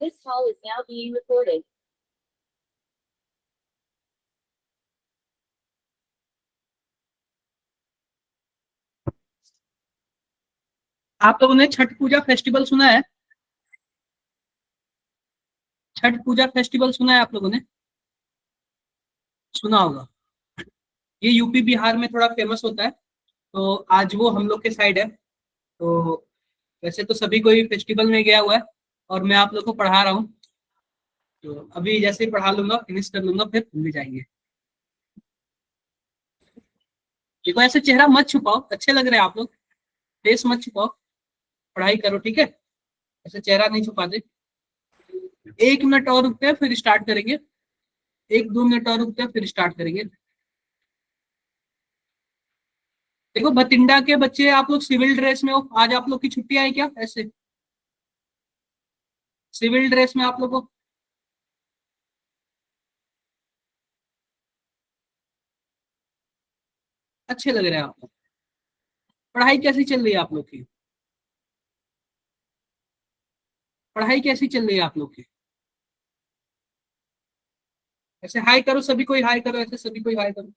This call is now being recorded. आप लोगों ने छठ पूजा फेस्टिवल सुना है? छठ पूजा फेस्टिवल सुना है आप लोगों ने? सुना होगा। ये यूपी बिहार में थोड़ा फेमस होता है, तो आज वो हम लोग के साइड है। तो वैसे तो सभी कोई फेस्टिवल में गया हुआ है और मैं आप लोग को पढ़ा रहा हूँ। तो अभी जैसे ही पढ़ा लूंगा, फिनिश कर लूंगा, फिर भूल जाएंगे। देखो, ऐसे चेहरा मत छुपाओ, अच्छे लग रहे हैं आप लोग। फेस मत छुपाओ, पढ़ाई करो, ठीक है? ऐसे चेहरा नहीं छुपाते। 1 मिनट और रुकते हैं, फिर स्टार्ट करेंगे। 1-2 मिनट और रुकते हैं, फिर स्टार्ट करेंगे। देखो, बठिंडा के बच्चे, आप लोग सिविल ड्रेस में हो। आज आप लोग की छुट्टियां है क्या? ऐसे सिविल ड्रेस में आप लोग को अच्छे लग रहे हैं आप लोग। पढ़ाई कैसी चल रही है आप लोग की? पढ़ाई कैसी चल रही है आप लोग की? ऐसे हाई करो, सभी कोई हाई करो, ऐसे सभी कोई हाई करो।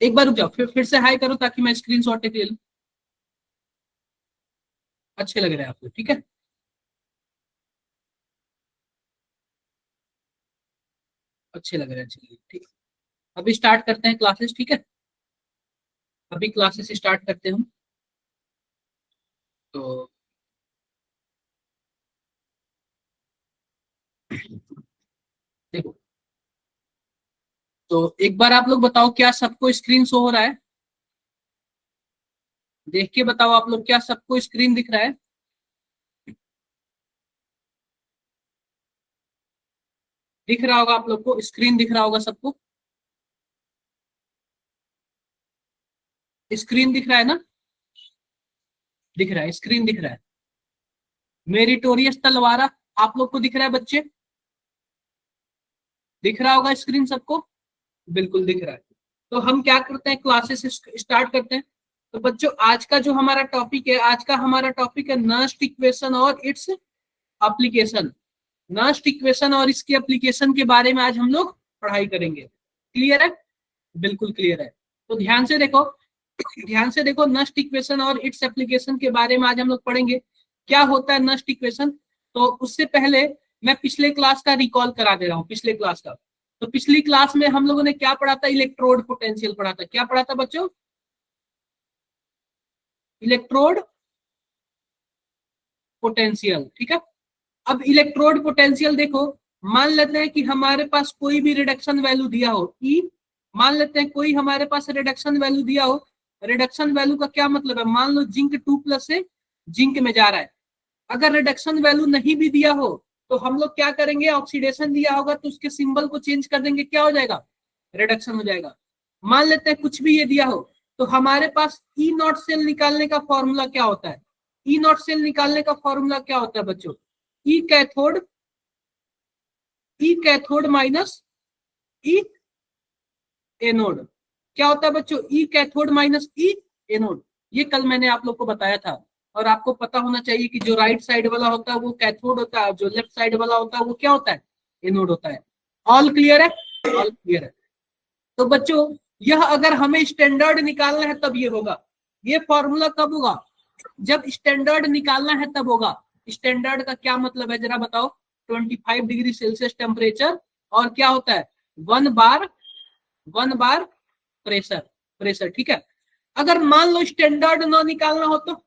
एक बार रुक जाओ, फिर से हाई करो ताकि मैं स्क्रीनशॉट ले लूं। अच्छे लग रहे हैं आप लोग, ठीक है? अच्छे लग रहे हैं, चलिए ठीक। अभी स्टार्ट करते हैं क्लासेस, ठीक है? अभी क्लासेस स्टार्ट करते हैं हम। तो देखो, तो एक बार आप लोग बताओ, क्या सबको स्क्रीन शो हो रहा है? देख के बताओ आप लोग, क्या सबको स्क्रीन दिख रहा है? दिख रहा होगा आप लोग को, स्क्रीन दिख रहा होगा सबको। स्क्रीन दिख रहा है ना? दिख रहा है, स्क्रीन दिख रहा है। मेरिटोरियस तलवारा आप लोग को दिख रहा है बच्चे? दिख रहा होगा स्क्रीन सबको? बिल्कुल दिख रहा है। तो हम क्या करते हैं, क्लासेस स्टार्ट करते हैं। तो बच्चों, आज का जो हमारा टॉपिक है, आज का हमारा टॉपिक है नस्ट इक्वेशन और इट्स एप्लीकेशन। नस्ट इक्वेशन और इसके एप्लीकेशन के बारे में आज हम लोग पढ़ाई करेंगे। क्लियर है? बिल्कुल क्लियर है। तो ध्यान से देखो, ध्यान से देखो, नस्ट इक्वेशन और इट्स एप्लीकेशन के बारे में आज हम लोग पढ़ेंगे। क्या होता है नस्ट इक्वेशन? तो उससे पहले मैं पिछले क्लास का रिकॉल करा दे रहा हूँ, पिछले क्लास का। तो पिछली क्लास में हम लोगों ने क्या पढ़ा था? इलेक्ट्रोड पोटेंशियल पढ़ा था। क्या पढ़ा था बच्चों? इलेक्ट्रोड पोटेंशियल, ठीक है? अब इलेक्ट्रोड पोटेंशियल देखो, मान लेते हैं कि हमारे पास कोई भी रिडक्शन वैल्यू दिया हो ई। मान लेते हैं कोई हमारे पास रिडक्शन वैल्यू दिया हो। रिडक्शन वैल्यू का क्या मतलब है? मान लो जिंक 2+ से जिंक में जा रहा है। अगर रिडक्शन वैल्यू नहीं भी दिया हो तो हम लोग क्या करेंगे? ऑक्सीडेशन दिया होगा तो उसके सिंबल को चेंज कर देंगे, क्या हो जाएगा? रिडक्शन हो जाएगा। मान लेते हैं कुछ भी ये दिया हो, तो हमारे पास ई नॉट सेल निकालने का फॉर्मूला क्या होता है? ई नॉट सेल निकालने का फॉर्मूला क्या होता है बच्चों? E cathode, E cathode minus E anode. क्या होता है बच्चों? E cathode minus E anode. ये कल मैंने आप लोग को बताया था। और आपको पता होना चाहिए कि जो राइट साइड वाला होता है वो कैथोड होता है, जो लेफ्ट साइड वाला होता है वो क्या होता है? एनोड होता है। ऑल क्लियर है? ऑल क्लियर है। तो बच्चों, यह अगर हमें स्टैंडर्ड निकालना है तब ये होगा। ये फॉर्मूला कब होगा? जब स्टैंडर्ड निकालना है तब होगा। स्टैंडर्ड का क्या मतलब है जरा बताओ? 25 डिग्री सेल्सियस टेम्परेचर, और क्या होता है? 1 बार प्रेशर। प्रेशर, ठीक है? अगर मान लो स्टैंडर्ड ना निकालना हो तो,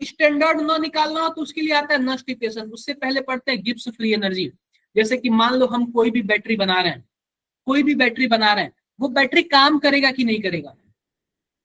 स्टैंडर्ड ना निकालना हो तो उसके लिए आता है नस्ट इक्वेशन। उससे पहले पढ़ते हैं गिब्स फ्री एनर्जी। जैसे कि मान लो हम कोई भी बैटरी बना रहे हैं, कोई भी बैटरी बना रहे हैं, वो बैटरी काम करेगा कि नहीं करेगा?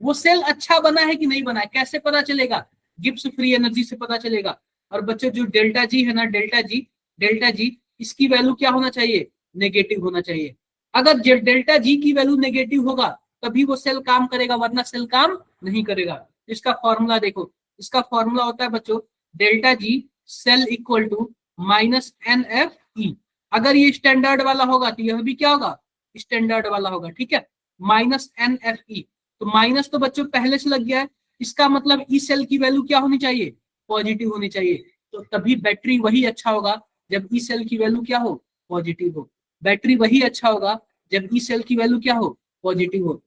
वो सेल अच्छा बना है कि नहीं बना है, कैसे पता चलेगा? गिब्स फ्री एनर्जी से पता चलेगा। और बच्चों, जो डेल्टा जी है ना, डेल्टा जी, डेल्टा जी, इसकी वैल्यू क्या होना चाहिए? नेगेटिव होना चाहिए। अगर डेल्टा जी की वैल्यू नेगेटिव होगा तभी वो सेल काम करेगा, वरना सेल काम नहीं करेगा। इसका फॉर्मूला देखो, इसका फॉर्मूला होता है बच्चों delta G cell equal to minus N F E. अगर ये स्टैंडर्ड वाला होगा तो यह भी क्या होगा? स्टैंडर्ड वाला होगा, ठीक है? Minus N F E. तो माइनस तो बच्चों पहले से लग गया है, इसका मतलब ई सेल की वैल्यू क्या होनी चाहिए? पॉजिटिव होनी चाहिए। तो तभी बैटरी वही अच्छा होगा जब ई सेल की वैल्यू क्या हो, पॉजिटिव हो। बैटरी वही अच्छा होगा जब ई सेल की वैल्यू क्या हो, पॉजिटिव हो।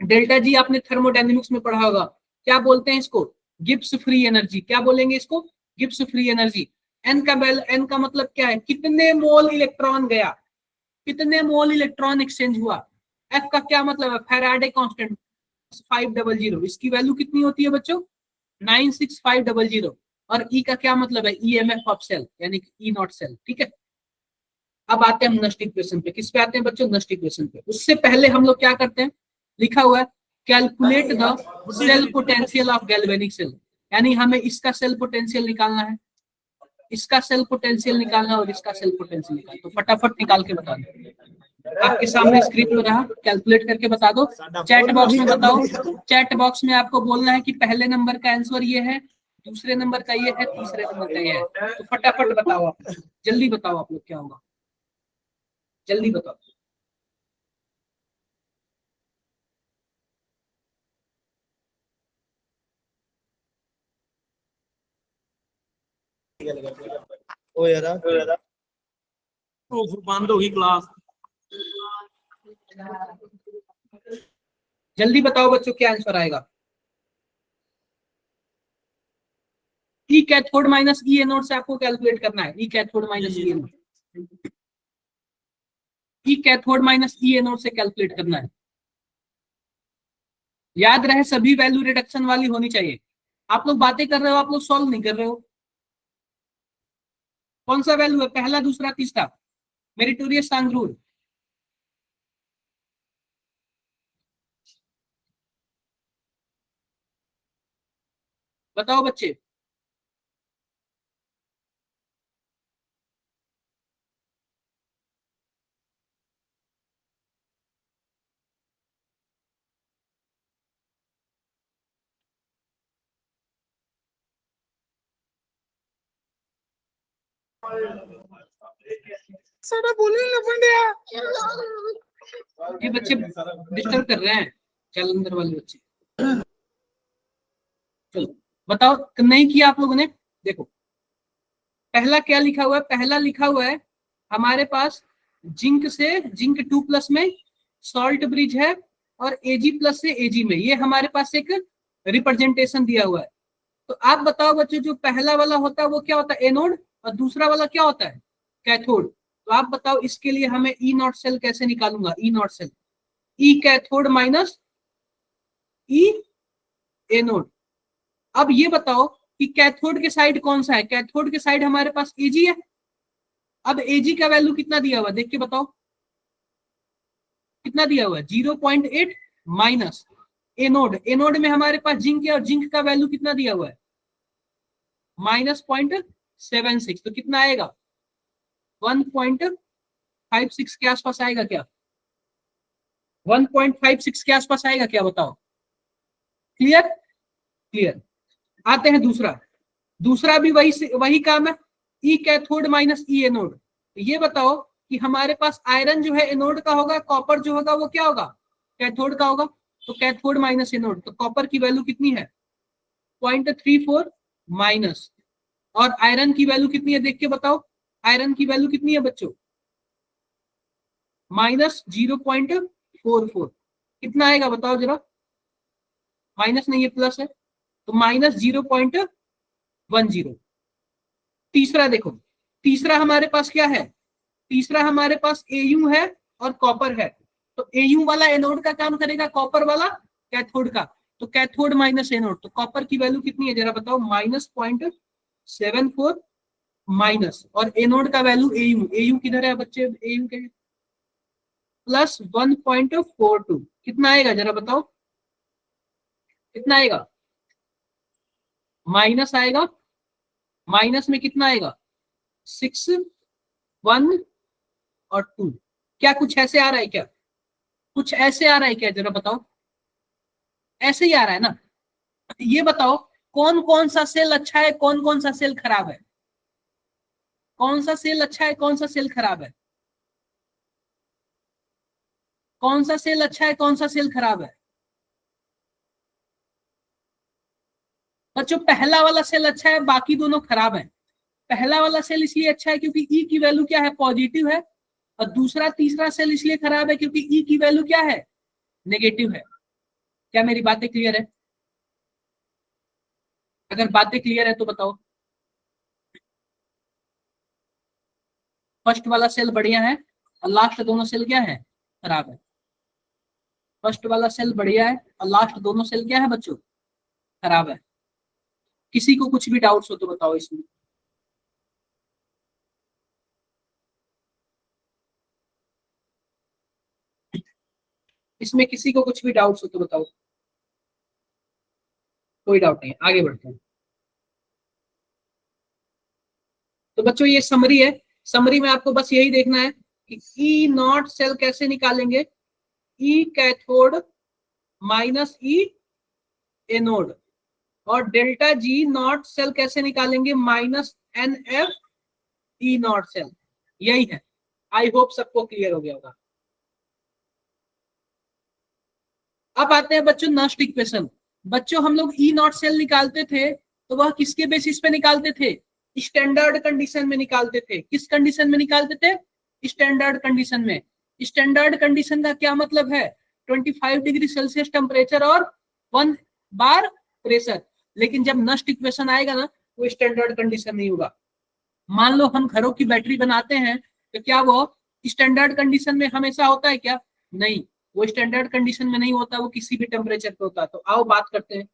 डेल्टा जी आपने थर्मोडायनेमिक्स में पढ़ा होगा, क्या बोलते हैं इसको, गिब्स फ्री एनर्जी। क्या बोलेंगे इसको, गिब्स फ्री एनर्जी। एन का मतलब क्या है, कितने मोल इलेक्ट्रॉन गया, कितने मोल इलेक्ट्रॉन एक्सचेंज हुआ। एफ का क्या मतलब है, फैराडे कांस्टेंट 500, इसकी वैल्यू कितनी होती है बच्चों, 96500। और ई का क्या मतलब है, ईएमएफ ऑफ सेल यानी ई नॉट सेल। ठीक है, अब आते हैं हम नस्ट इक्वेशन पे। किस पे आते हैं बच्चों, नस्ट इक्वेशन पे। उससे पहले हम लोग क्या करते हैं, लिखा हुआ है calculate the cell potential of galvanic cell, यानी हमें इसका सेल पोटेंशियल निकालना है, इसका सेल पोटेंशियल निकालना और इसका सेल पोटेंशियल निकालना। तो फटाफट निकाल के बता दो, आपके सामने स्क्रीन पर रहा, कैलकुलेट करके बता दो। चैट बॉक्स में बताओ, चैट बॉक्स में आपको बोलना है कि पहले नंबर का आंसर ये है, दूसरे नंबर का ये है, तीसरे नंबर का ये है। तो फटाफट बताओ आप, जल्दी बताओ आप लोग क्या होगा, जल्दी बताओ। ओ यार बंद होगी क्लास। जल्दी बताओ बच्चों क्या आंसर आएगा। ई कैथोड माइनस ई एनोड से आपको कैलकुलेट करना है, ई कैथोड माइनस ई एनोड, ई कैथोड माइनस ई एनोड से कैलकुलेट करना है। याद रहे सभी वैल्यू रिडक्शन वाली होनी चाहिए। आप लोग बातें कर रहे हो, आप लोग सॉल्व नहीं कर रहे हो। कौन सा वैल्यू है, पहला, दूसरा, तीसरा, मेरिटोरियस सांग्रूर। बताओ बच्चे। सारा बोले ना पंडिया, ये बच्चे डिस्टर्ब कर रहे हैं, चल अंदर वाले बच्चे। चलो बताओ, नहीं किया आप लोगों ने। देखो पहला क्या लिखा हुआ है, पहला लिखा हुआ है हमारे पास जिंक से जिंक 2+ में सॉल्ट ब्रिज है, और Ag+ से Ag में, ये हमारे पास एक रिप्रेजेंटेशन दिया हुआ है। तो आप बताओ बच्चों, जो पहला वाला होता है वो क्या होता है, एनोड, और दूसरा वाला क्या होता है, कैथोड। तो आप बताओ इसके लिए हमें ई नॉट सेल कैसे निकालूंगा, E not cell, E cathode minus E anode. अब ये बताओ कि कैथोड के साइड कौन सा है, कैथोड के साइड हमारे पास Ag है। अब Ag का वैल्यू कितना दिया हुआ है, देख के बताओ कितना दिया हुआ है, 0.8 माइनस एनोड, एनोड में हमारे पास जिंक है, और जिंक का वैल्यू कितना दिया हुआ है, -0.76। तो कितना आएगा, 1.56 के आसपास आएगा क्या, 1.56 के आसपास आएगा क्या, बताओ। Clear, clear. आते हैं दूसरा, दूसरा भी वही काम है, ई कैथोड माइनस ई एनोड। तो ये बताओ कि हमारे पास आयरन जो है एनोड का होगा, कॉपर जो होगा वो क्या होगा, कैथोड का होगा। तो कैथोड माइनस एनोड, तो कॉपर की वैल्यू कितनी है, 0.34 माइनस, और आयरन की वैल्यू कितनी है, देख के बताओ, आयरन की वैल्यू कितनी है बच्चों, -0.44। कितना आएगा बताओ जरा, माइनस नहीं है प्लस है, तो -0.10। तीसरा देखो, तीसरा हमारे पास क्या है, तीसरा हमारे पास Au है और कॉपर है। तो Au वाला एनोड का काम करेगा, कॉपर वाला कैथोड का। तो कैथोड माइनस एनोड, तो कॉपर की वैल्यू कितनी है जरा बताओ, -0.74 माइनस, और एनोड का वैल्यू Au, Au किधर है बच्चे, Au के +1.42। कितना आएगा जरा बताओ, कितना आएगा, माइनस आएगा, माइनस में कितना आएगा, 6, 1 और 2। क्या कुछ ऐसे आ रहा है क्या, कुछ ऐसे आ रहा है क्या जरा बताओ, ऐसे ही आ रहा है ना। ये बताओ कौन कौन सा सेल अच्छा है, कौन कौन सा सेल खराब है, कौन सा सेल अच्छा है, कौन सा सेल खराब है, कौन सा सेल अच्छा है, कौन सा सेल खराब है। बच्चों पहला वाला सेल अच्छा है, बाकी दोनों खराब है। पहला वाला सेल इसलिए अच्छा है क्योंकि ई की वैल्यू क्या है, पॉजिटिव है, और दूसरा तीसरा सेल इसलिए खराब है क्योंकि ई की वैल्यू क्या है, नेगेटिव है। क्या मेरी बातें क्लियर है? अगर बातें क्लियर है तो बताओ। फर्स्ट वाला सेल बढ़िया है और लास्ट दोनों सेल क्या है, खराब है। फर्स्ट वाला सेल बढ़िया है और लास्ट दोनों सेल क्या है बच्चों, खराब है। किसी को कुछ भी डाउट्स हो तो बताओ इसमें। इसमें किसी को कुछ भी डाउट्स हो तो बताओ। कोई डाउट नहीं, आगे बढ़ते हैं। तो बच्चों ये समरी है, समरी में आपको बस यही देखना है कि ई नॉट सेल कैसे निकालेंगे, E cathode minus E anode, और डेल्टा जी नॉट सेल कैसे निकालेंगे, minus N F E not cell. यही है, आई होप सबको क्लियर हो गया होगा। अब आते हैं बच्चों नस्ट इक्वेशन। बच्चों हम लोग ई नॉट सेल निकालते थे तो वह किसके बेसिस पे निकालते थे, स्टैंडर्ड कंडीशन में निकालते थे। किस कंडीशन में निकालते थे, स्टैंडर्ड कंडीशन में। स्टैंडर्ड कंडीशन का क्या मतलब है, 25 डिग्री सेल्सियस टेम्परेचर और 1 बार प्रेशर। लेकिन जब नस्ट इक्वेशन आएगा ना, वो स्टैंडर्ड कंडीशन नहीं होगा। मान लो हम घरों की बैटरी बनाते हैं तो क्या वो स्टैंडर्ड कंडीशन में हमेशा होता है क्या, नहीं, वो स्टैंडर्ड कंडीशन में नहीं होता, वो किसी भी टेम्परेचर पे होता है। तो आओ बात करते हैं,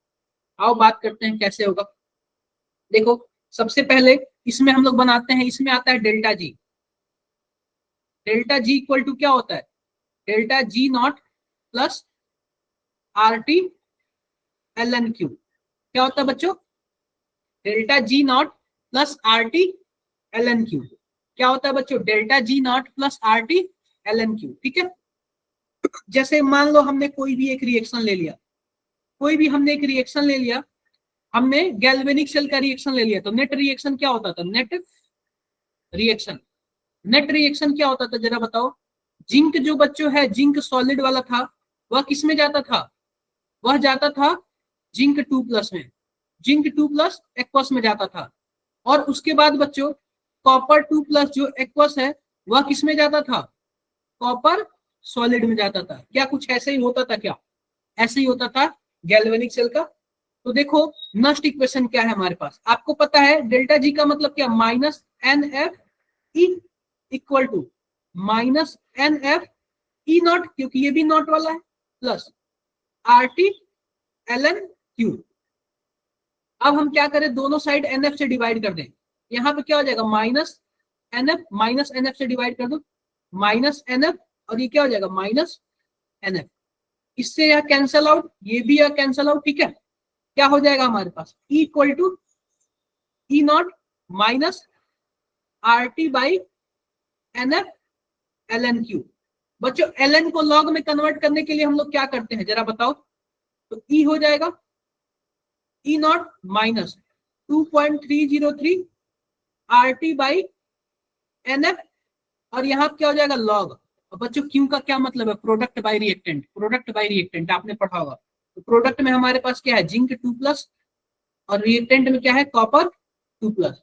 आओ बात करते हैं कैसे होगा। देखो सबसे पहले इसमें हम लोग बनाते हैं, इसमें आता है delta G. Delta G equal to क्या होता है, delta G not plus R T L N Q. क्या होता है बच्चों, delta G not plus R T L N Q. क्या होता है बच्चों, delta G not plus R T L N Q. ठीक है, जैसे मान लो हमने कोई भी एक रिएक्शन ले लिया, कोई भी हमने एक रिएक्शन ले लिया, हमने गैल्वेनिक सेल का रिएक्शन ले लिया, तो नेट रिएक्शन क्या होता था, नेट रिएक्शन। नेट रिएक्शन क्या होता था जरा बताओ। जिंक जो बच्चों है, जिंक सॉलिड वाला था, वह किस में जाता था, वह जाता था जिंक 2+ में, जिंक 2+ एक्वस में जाता था। और उसके बाद बच्चों कॉपर 2+ जो एक्वस है, वह किस में जाता था, कॉपर सॉलिड में जाता था। क्या कुछ ऐसे ही होता था क्या, ऐसे ही होता था गैल्वेनिक सेल का। तो देखो नस्ट इक्वेशन क्या है हमारे पास, आपको पता है डेल्टा जी का मतलब क्या, minus N F E equal to minus N F E not, क्योंकि ये भी नॉट वाला है, plus R T L N Q. अब हम क्या करें, दोनों साइड एन एफ से डिवाइड कर दें। यहाँ पे क्या हो जाएगा, माइनस एन एफ से डिवाइड कर दो, माइनस एन एफ, और ये क्या हो जाएगा, माइनस एन एफ। इससे यह कैंसल आउट, ये भी यह कैंसल आउट। ठीक है, क्या हो जाएगा हमारे पास, E equal to E not minus R T by N F L N Q. बच्चों एल एन को लॉग में कन्वर्ट करने के लिए हम लोग क्या करते हैं जरा बताओ। तो ई हो जाएगा E not minus 2.303 R T by N F, और यहाँ क्या हो जाएगा लॉग। और बच्चों क्यू का क्या मतलब है, product bye reactant, product bye reactant आपने पढ़ा होगा। तो प्रोडक्ट में हमारे पास क्या है, जिंक 2+ और रिएक्टेंट में क्या है, कॉपर 2+।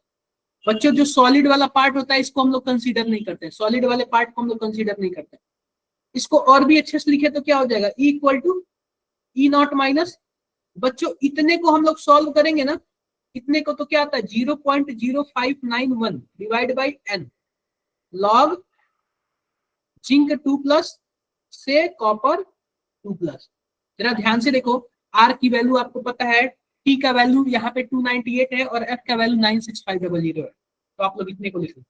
बच्चों जो सॉलिड वाला पार्ट होता है इसको हम लोग कंसीडर नहीं करते, सॉलिड वाले पार्ट को हम लोग कंसीडर नहीं करते। इसको और भी अच्छे से लिखे तो क्या हो जाएगा, E equal to E not minus, बच्चों इतने को हम लोग सॉल्व करेंगे ना, इतने को तो क्या आता है 0.0591 divide by N log zinc 2+ से कॉपर 2+। जरा ध्यान से देखो, आर की वैल्यू आपको पता है, टी का वैल्यू यहाँ पे 298 है और एफ का वैल्यू 96500 है। तो आप लोग इतने को लिख लो,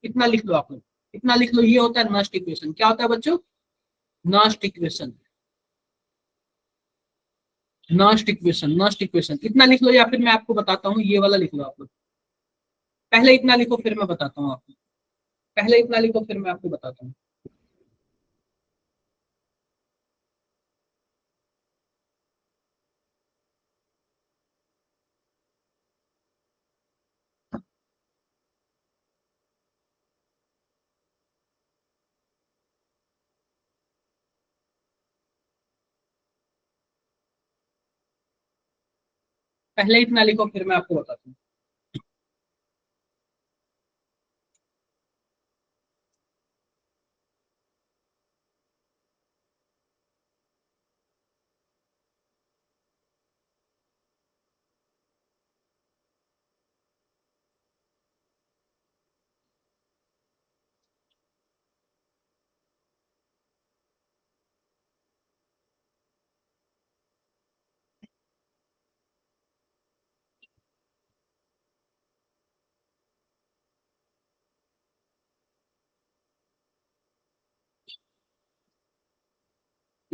इतना लिख लो आप लोग, इतना लिख लो। ये होता है नस्ट इक्वेशन। क्या होता है बच्चों, Nernst equation, Nernst equation, Nernst equation. इतना लिख लो, या फिर मैं आपको बताता हूँ, ये वाला लिख लो आप लोग। पहले इतना लिखो फिर मैं बताता हूँ आपको, पहले इतना लिखो फिर मैं आपको बताता हूँ। पहले इतना लिखो फिर मैं आपको बताता हूँ।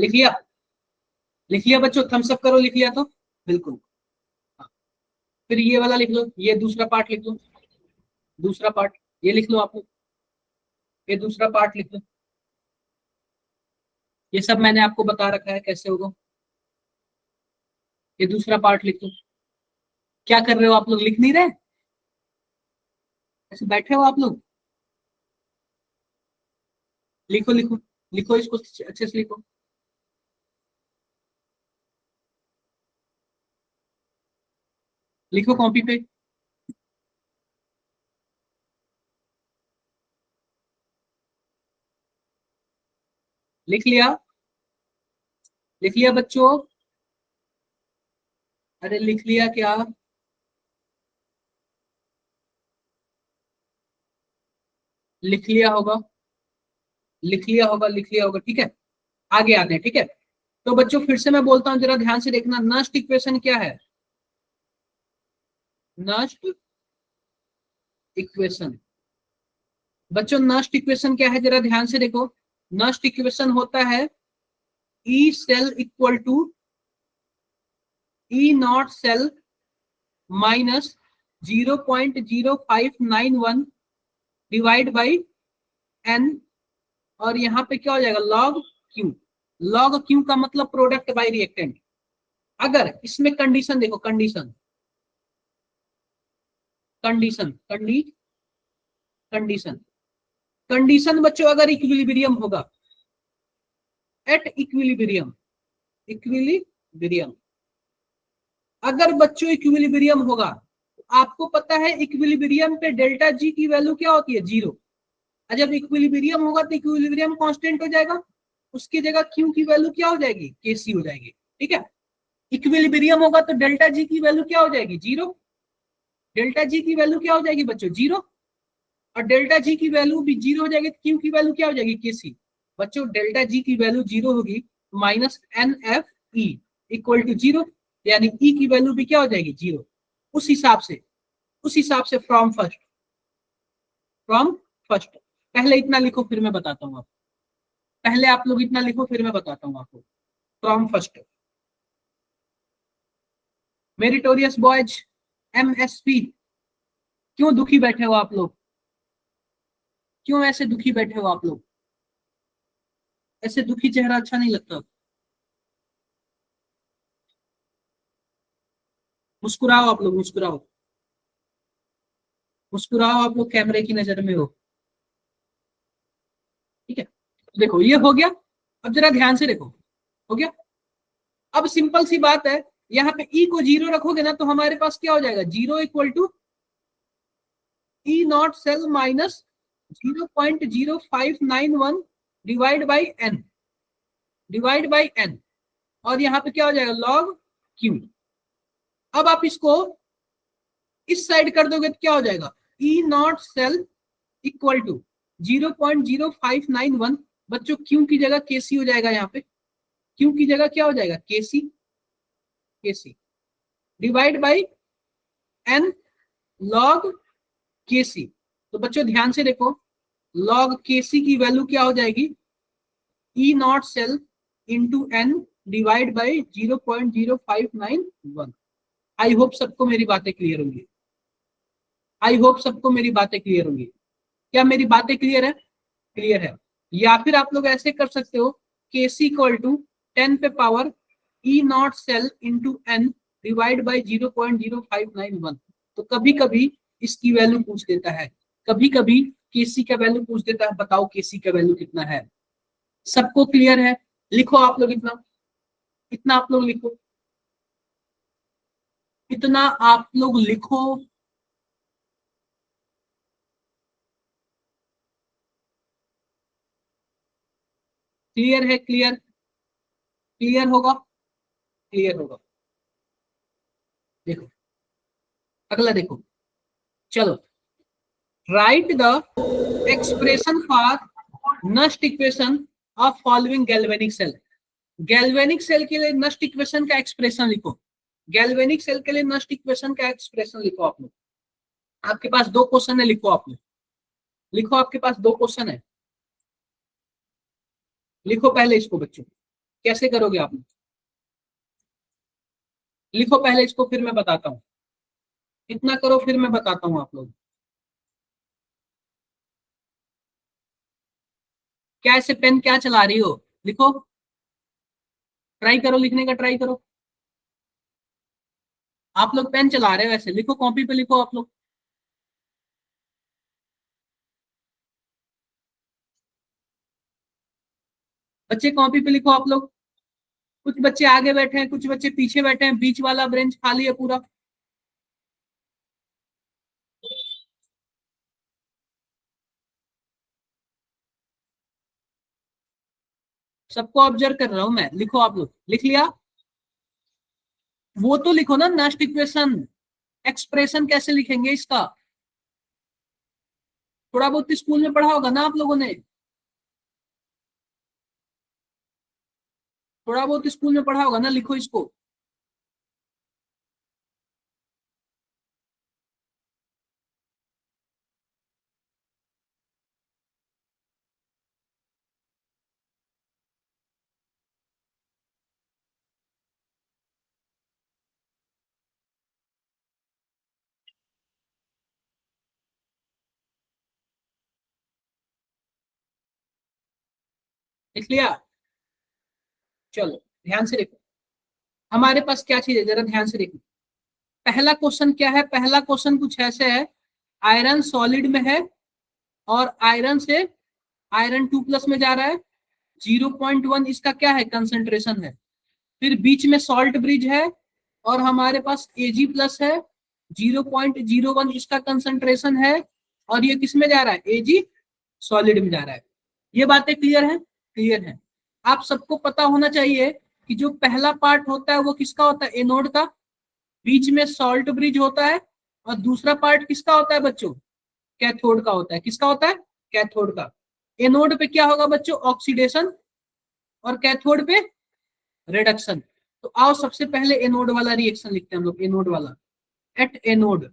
लिख लिया? लिख लिया बच्चों? थम्स अप करो, लिख लिया तो बिल्कुल। हाँ। फिर ये वाला लिख लो, ये दूसरा पार्ट लिख लो, दूसरा पार्ट ये लिख लो आप लोग, ये दूसरा पार्ट लिख लो। ये सब मैंने आपको बता रखा है कैसे होगा। ये दूसरा पार्ट लिख लो। क्या कर रहे हो आप लोग, लिख नहीं रहे? ऐसे बैठे हो आप लोग? लिखो लिखो लिखो, इसको अच्छे से लिखो। लिखो कॉपी पे। लिख लिया? लिख लिया बच्चों? अरे लिख लिया क्या? लिख लिया होगा, लिख लिया होगा, लिख लिया होगा। ठीक है, आगे आते हैं। ठीक है, तो बच्चों फिर से मैं बोलता हूं, जरा ध्यान से देखना। नष्ट इक्वेशन क्या है? नष्ट इक्वेशन, बच्चों नष्ट इक्वेशन क्या है, जरा ध्यान से देखो। नष्ट इक्वेशन होता है E cell equal to E not cell minus 0.0591 divide by N, और यहाँ पे क्या हो जाएगा, लॉग क्यू। लॉग क्यू का मतलब प्रोडक्ट बाय रिएक्टेंट। अगर इसमें कंडीशन देखो, कंडीशन कंडीशन कंडीशन कंडीशन बच्चों, अगर इक्विलिब्रियम होगा, एट इक्विलिब्रियम, इक्विलिब्रियम अगर बच्चों इक्विलिब्रियम होगा, तो आपको पता है इक्विलिब्रियम पे डेल्टा जी की वैल्यू क्या होती है, 0। जब इक्विलिब्रियम होगा तो इक्विलिब्रियम कांस्टेंट हो जाएगा, उसकी जगह क्यू की वैल्यू क्या हो जाएगी, केसी हो जाएगी। ठीक है, इक्विलिब्रियम होगा तो डेल्टा जी की वैल्यू क्या हो जाएगी, 0। डेल्टा जी की वैल्यू क्या हो जाएगी बच्चों, 0। और डेल्टा जी की वैल्यू भी 0 हो जाएगी तो क्यू की वैल्यू क्या हो जाएगी, केसी। बच्चों डेल्टा जी की वैल्यू 0 होगी, minus N F E equal to 0, यानी ई की वैल्यू भी क्या हो जाएगी, 0। उस हिसाब से फ्रॉम फर्स्ट पहले इतना लिखो, फिर मैं बताता हूँ आपको। पहले आप लोग इतना लिखो, फिर मैं बताता हूँ आपको। From first, meritorious boys, MSP. क्यों दुखी बैठे हो आप लोग, क्यों ऐसे दुखी बैठे हो आप लोग? ऐसे दुखी चेहरा अच्छा नहीं लगता। मुस्कुराओ आप लोग, मुस्कुराओ, मुस्कुराओ आप लोग, कैमरे की नजर में हो। ठीक है, देखो ये हो गया। अब जरा ध्यान से देखो, हो गया। अब सिंपल सी बात है, यहाँ पे ई को 0 रखोगे ना, तो हमारे पास क्या हो जाएगा, 0 equal to E not cell minus 0.0591 divide by N, और यहाँ पे क्या हो जाएगा, लॉग क्यू। अब आप इसको इस साइड कर दोगे तो क्या हो जाएगा, E not cell equal to 0.0591, बच्चों क्यू की जगह केसी हो जाएगा, यहाँ पे क्यू की जगह क्या हो जाएगा, केसी डिवाइड बाई एन लॉग केसी। तो बच्चों ध्यान से देखो, लॉग केसी की वैल्यू क्या हो जाएगी, E not cell into N divide by 0.0591। I hope सबको मेरी बातें क्लियर होंगी, आई होप सबको मेरी बातें क्लियर होंगी। क्या मेरी बातें क्लियर है? क्लियर है। या फिर आप लोग ऐसे कर सकते हो, केसी इक्वल टू 10 पे power E not cell into N divide by 0.0591। तो कभी कभी इसकी वैल्यू पूछ देता है, कभी कभी केसी का वैल्यू पूछ देता है, बताओ केसी का वैल्यू कितना है। सबको क्लियर है? लिखो आप लोग इतना, इतना आप लोग लिखो, इतना आप लोग लिखो। क्लियर है? क्लियर, क्लियर होगा, क्लियर होगा। देखो अगला देखो, चलो write the expression for Nernst equation of following galvanic cell. Galvanic cell के लिए नष्ट इक्वेशन का एक्सप्रेशन लिखो, गैल्वेनिक सेल के लिए नष्ट इक्वेशन का एक्सप्रेशन लिखो आप लोग। आपके पास 2 क्वेश्चन है, लिखो आप लोग, लिखो, आपके पास 2 क्वेश्चन है, लिखो पहले इसको बच्चों। कैसे करोगे आप? लिखो पहले इसको, फिर मैं बताता हूँ। इतना करो फिर मैं बताता हूँ आप लोग। क्या ऐसे पेन क्या चला रही हो? लिखो, ट्राई करो, लिखने का ट्राई करो। आप लोग पेन चला रहे हो ऐसे, लिखो कॉपी पे लिखो आप लोग। बच्चे कॉपी पे लिखो आप लोग। कुछ बच्चे आगे बैठे हैं, कुछ बच्चे पीछे बैठे हैं, बीच वाला ब्रेंच खाली है पूरा। सबको ऑब्जर्व कर रहा हूं मैं। लिखो आप लोग, लिख लिया? वो तो लिखो ना, नेक्स्ट इक्वेशन। एक्सप्रेशन कैसे लिखेंगे इसका? थोड़ा बहुत स्कूल में पढ़ा होगा ना आप लोगों ने, थोड़ा बहुत स्कूल में पढ़ा होगा ना। लिखो इसको। लिख लिया? चलो ध्यान से देखो, हमारे पास क्या चीज है, जरा ध्यान से देखो। पहला क्वेश्चन क्या है? पहला क्वेश्चन कुछ ऐसे है, आयरन सॉलिड में है और आयरन से आयरन 2+ में जा रहा है। 0.1 इसका क्या है? कंसंट्रेशन है। फिर बीच में सॉल्ट ब्रिज है और हमारे पास Ag+ है। 0.01 इसका कंसंट्रेशन है और ये किस में जा रहा है? Ag सॉलिड में जा रहा है। ये बातें क्लियर है? क्लियर है। आप सबको पता होना चाहिए कि जो पहला पार्ट होता है वो किसका होता है? एनोड का। बीच में सॉल्ट ब्रिज होता है और दूसरा पार्ट किसका होता है बच्चों? कैथोड का होता है। किसका होता है? कैथोड का। एनोड पे क्या होगा बच्चों? ऑक्सीडेशन। और कैथोड पे रिडक्शन। तो आओ सबसे पहले एनोड वाला रिएक्शन लिखते हैं हम लोग। एनोड वाला, एट एनोड,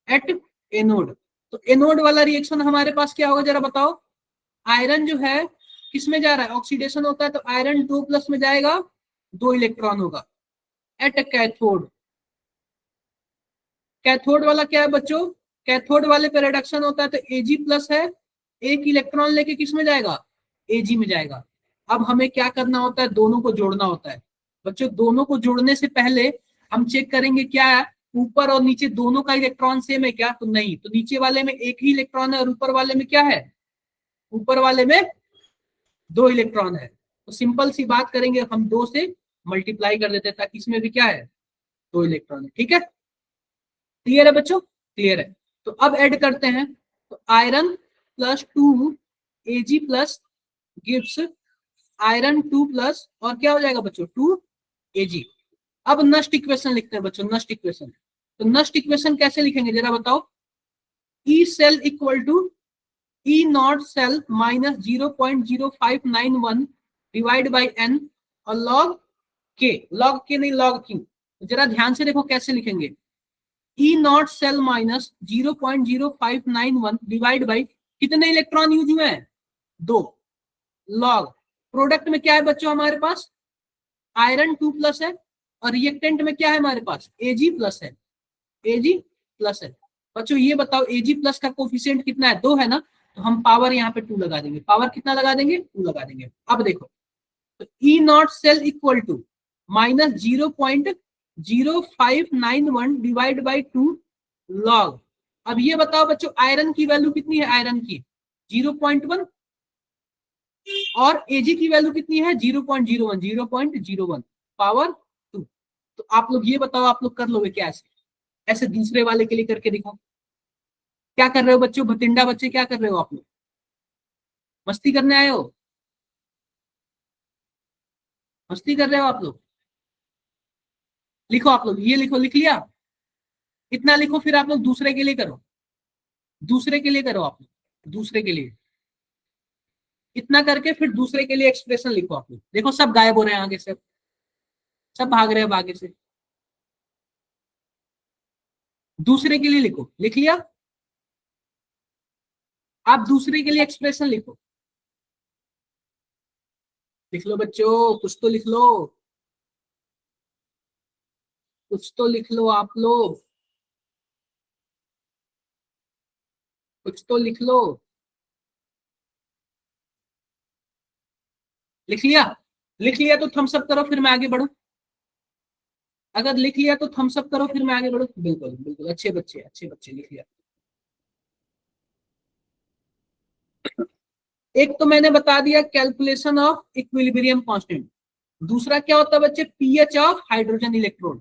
एट एनोड। तो एनोड वाला रिएक्शन हमारे पास क्या होगा, जरा बताओ। आयरन जो है किस में जा रहा है? ऑक्सीडेशन होता है तो आयरन 2+ में जाएगा, 2 इलेक्ट्रॉन होगा। एट कैथोड, कैथोड वाला क्या है बच्चों? कैथोड वाले पे रिडक्शन होता है तो Ag+ है, एक इलेक्ट्रॉन लेके किस में जाएगा? Ag में जाएगा। अब हमें क्या करना होता है? दोनों को जोड़ना होता है। बच्चों दोनों को जोड़ने से पहले हम चेक करेंगे क्या है, ऊपर और नीचे दोनों का इलेक्ट्रॉन सेम है क्या? तो नहीं। तो नीचे वाले में एक ही इलेक्ट्रॉन है और ऊपर वाले में क्या है? ऊपर वाले में 2 इलेक्ट्रॉन है। तो सिंपल सी बात करेंगे हम, 2 से मल्टीप्लाई कर देते हैं ताकि इसमें भी क्या है? 2 इलेक्ट्रॉन है। ठीक है? क्लियर है बच्चों? क्लियर है। तो अब ऐड करते हैं। तो आयरन +2 Ag+ गिव्स आयरन 2+ और क्या हो जाएगा बच्चों? 2 Ag। अब नष्ट इक्वेशन लिखते हैं बच्चों, नष्ट इक्वेशन। तो नष्ट इक्वेशन कैसे लिखेंगे जरा बताओ। E cell equal to E not cell minus 0.0591 divide by n और लॉग के, लॉग के नहीं लॉग क्यू। जरा ध्यान से देखो कैसे लिखेंगे। E not cell minus 0.0591 divide by कितने इलेक्ट्रॉन यूज हुए हैं? 2। लॉग प्रोडक्ट में क्या है बच्चों हमारे पास? आयरन 2+ है और रिएक्टेंट में क्या है हमारे पास? Ag+ है। Ag+ है। बच्चों ये बताओ Ag+ का कोफिशिएंट कितना है? 2 है ना। तो हम पावर यहाँ पे 2 लगा देंगे। पावर कितना लगा देंगे? 2 लगा देंगे। अब देखो, तो E not cell equal to minus 0.0591 divide by 2 log. अब ये बताओ बच्चों आयरन की वैल्यू कितनी है? आयरन की 0.1 और Ag की वैल्यू कितनी है? 0.01, 0.01 पावर 2। तो आप लोग ये बताओ, आप लोग कर लोगे क्या ऐसे? ऐसे दूसरे वाले के लिए करके दिखाओ। क्या कर रहे हो बच्चों? भटिंडा बच्चे क्या कर रहे हो आप लोग? मस्ती करने आए हो? मस्ती कर रहे हो आप लोग? लिखो आप लोग, ये लिखो। लिख लिया? इतना लिखो, फिर आप लोग दूसरे के लिए करो। दूसरे के लिए करो आप लोग, दूसरे के लिए। इतना करके फिर दूसरे के लिए एक्सप्रेशन लिखो आप लोग। देखो सब गायब हो रहे हैं आगे से, सब भाग रहे हैं आगे से। दूसरे के लिए लिखो। लिख लिया? आप दूसरे के लिए एक्सप्रेशन लिखो। लिख लो बच्चों, कुछ तो लिख लो, कुछ तो लिख लो आप लोग, कुछ तो लिख लो। लिख लिया? लिख लिया तो थम्स अप करो, फिर मैं आगे बढ़ूं। अगर लिख लिया तो थम्स अप करो, फिर मैं आगे बढ़ूं। बिल्कुल बिल्कुल, अच्छे बच्चे, अच्छे बच्चे, लिख लिया। एक तो मैंने बता दिया कैलकुलेशन ऑफ इक्विलिब्रियम कांस्टेंट। दूसरा क्या होता है बच्चे? PH of hydrogen electron.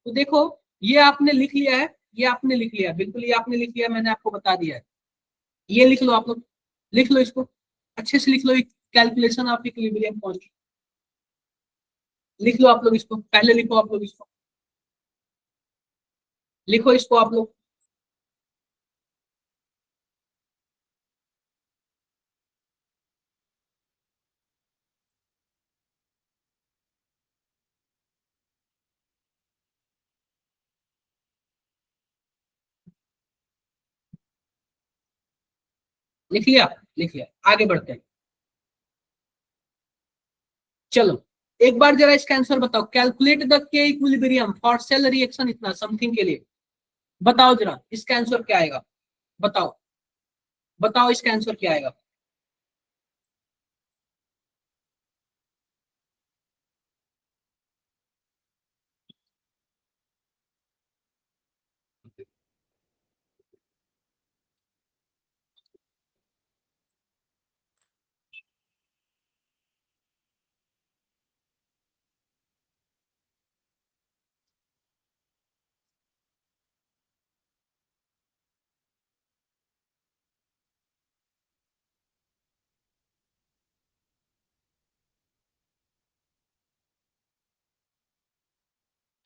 तो देखो, ये आपने लिख लिया है, ये आपने लिख लिया, बिल्कुल ये आपने लिख लिया, मैंने आपको बता दिया है। ये लिख लो आप लोग, लिख लो इसको, अच्छे से लिख लो, कैलकुलेशन ऑफ इक्विलिब्रियम कांस्टेंट। लिख लो आप लोग इसको, पहले लिखो आप लोग इसको, लिखो इसको आप लोग। लिख लिया? लिख लिया, आगे बढ़ते हैं। चलो एक बार जरा इसका आंसर बताओ। कैलकुलेट द के इक्विलिब्रियम फॉर सेल रिएक्शन इतना समथिंग के लिए। बताओ जरा इसका आंसर क्या आएगा, बताओ, बताओ इसका आंसर क्या आएगा।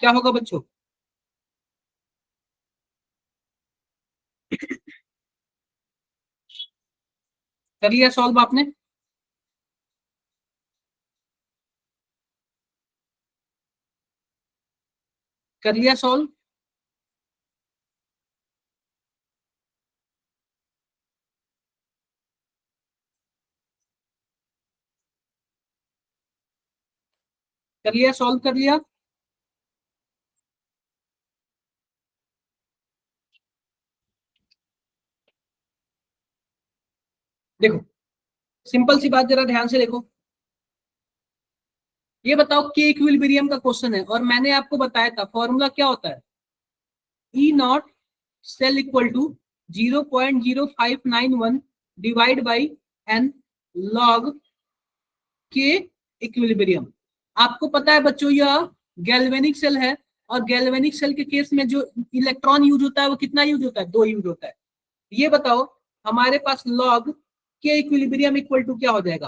क्या होगा बच्चों? कर लिया सॉल्व आपने? कर लिया सॉल्व? कर लिया सॉल्व? कर लिया? देखो सिंपल सी बात, जरा ध्यान से देखो। ये बताओ के इक्विलिब्रियम का क्वेश्चन है, और मैंने आपको बताया था फॉर्मूला क्या होता है। E not cell equal to 0.0591 divide by N log के इक्विलिब्रियम। आपको पता है बच्चों यह गैल्वेनिक सेल है, और गैल्वेनिक सेल के केस में जो इलेक्ट्रॉन यूज होता है वो कितना यूज होता है? 2 यूज होता है। ये बताओ हमारे पास लॉग के इक्विलिब्रियम इक्वल टू क्या हो जाएगा?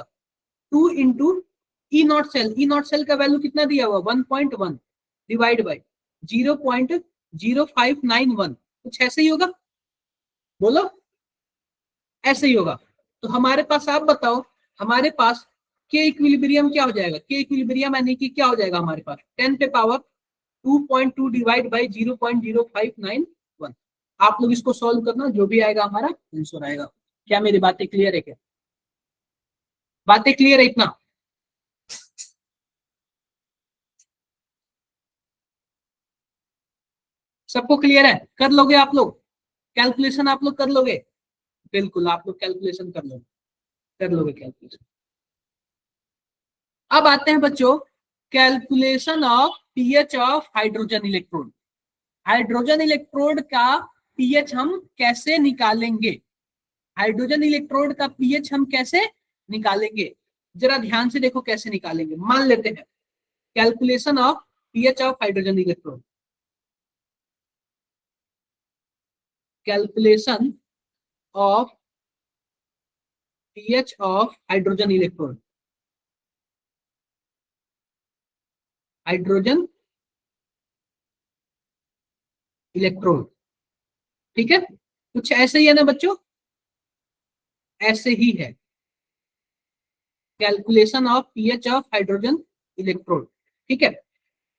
2 into E not cell. E not cell का वैल्यू कितना दिया हुआ? 1.1 डिवाइड बाई 0.0591। कुछ ऐसे ही होगा, बोलो ऐसे ही होगा। तो हमारे पास, आप बताओ, हमारे पास के इक्विलिब्रियम क्या हो जाएगा? के इक्विलिब्रियम यानी कि क्या हो जाएगा हमारे पास? 10 पे पावर 2.2 डिवाइड बाई 0.0591। आप लोग इसको सॉल्व करना, जो भी आएगा हमारा आंसर आएगा। क्या मेरी बातें क्लियर है? क्या बातें क्लियर है इतना? सबको क्लियर है? कर लोगे आप लोग कैलकुलेशन? आप लोग कर लोगे? बिल्कुल आप लोग कैलकुलेशन कर लोगे, कर लोगे कैलकुलेशन। अब आते हैं बच्चों calculation of pH of hydrogen electrode. Hydrogen electrode का पीएच हम कैसे निकालेंगे? हाइड्रोजन इलेक्ट्रोड का पीएच हम कैसे निकालेंगे? जरा ध्यान से देखो कैसे निकालेंगे। मान लेते हैं calculation of pH of hydrogen electrode. Calculation of pH of hydrogen electrode. Hydrogen electrode, ठीक है? कुछ ऐसे ही है ना बच्चों? ऐसे ही है calculation of pH of hydrogen electrode, ठीक है?